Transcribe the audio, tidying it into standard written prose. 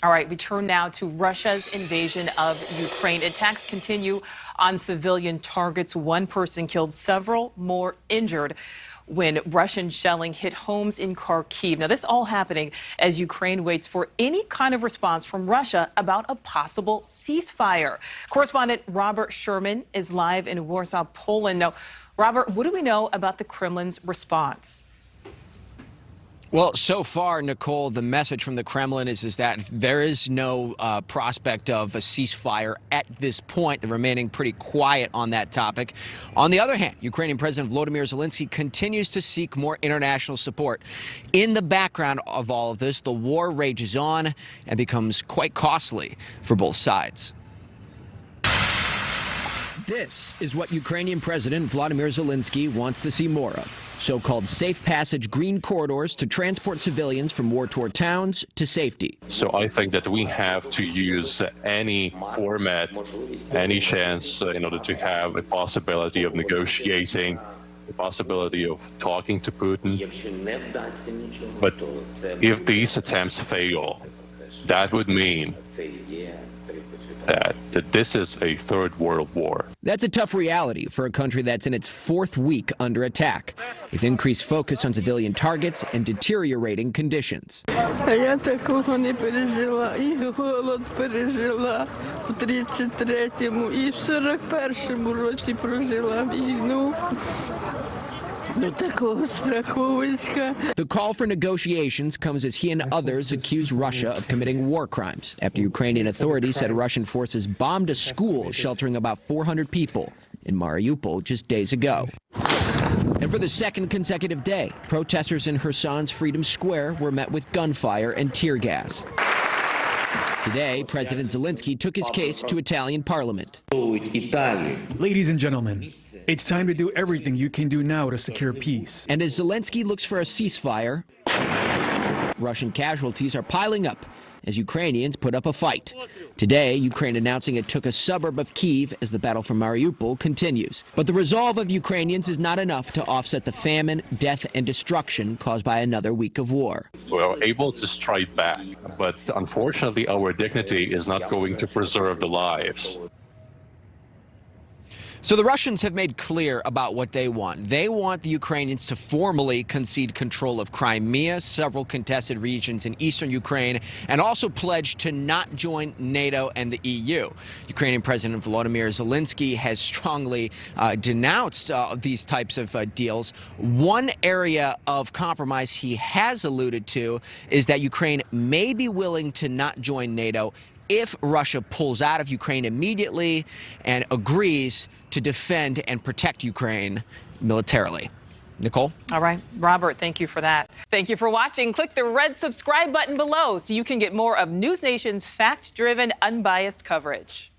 All right, we turn now to Russia's invasion of Ukraine. Attacks continue on civilian targets. One person killed, several more injured when Russian shelling hit homes in Kharkiv. Now, this all happening as Ukraine waits for any kind of response from Russia about a possible ceasefire. Correspondent Robert Sherman is live in Warsaw, Poland. Now, Robert, what do we know about the Kremlin's response? Well, so far, Nicole, the message from the Kremlin is that there is no prospect of a ceasefire at this point. They're remaining pretty quiet on that topic. On the other hand, Ukrainian President Volodymyr Zelenskyy continues to seek more international support. In the background of all of this, the war rages on and becomes quite costly for both sides. This is what Ukrainian President Volodymyr Zelenskyy wants to see more of. So-called safe passage green corridors to transport civilians from war-torn towns to safety. So I think that we have to use any format, any chance in order to have a possibility of negotiating, the possibility of talking to Putin. But if these attempts fail, that would mean that this is a third world war. That's a tough reality for a country that's in its fourth week under attack, with increased focus on civilian targets and deteriorating conditions. Я такого не пережила, і голод пережила в 33-му, і в 41-му році прожила війну. The call for negotiations comes as he and others accuse Russia of committing war crimes after Ukrainian authorities said Russian forces bombed a school sheltering about 400 people in Mariupol just days ago. And for the second consecutive day, protesters in Kherson's Freedom Square were met with gunfire and tear gas. Today, President Zelenskyy took his case to Italian parliament. Ladies and gentlemen, it's time to do everything you can do now to secure peace. And as Zelenskyy looks for a ceasefire, Russian casualties are piling up as Ukrainians put up a fight. Today, Ukraine announcing it took a suburb of Kyiv as the battle for Mariupol continues. But the resolve of Ukrainians is not enough to offset the famine, death, and destruction caused by another week of war. We're able to strike back, but unfortunately our dignity is not going to preserve the lives. So the Russians have made clear about what they want. They want the Ukrainians to formally concede control of Crimea, several contested regions in eastern Ukraine, and also pledge to not join NATO and the EU. Ukrainian President Volodymyr Zelenskyy has strongly denounced these types of deals. One area of compromise he has alluded to is that Ukraine may be willing to not join NATO if Russia pulls out of Ukraine immediately and agrees to defend and protect Ukraine militarily. Nicole? All right. Robert, thank you for that. Thank you for watching. Click the red subscribe button below so you can get more of NewsNation's fact-driven, unbiased coverage.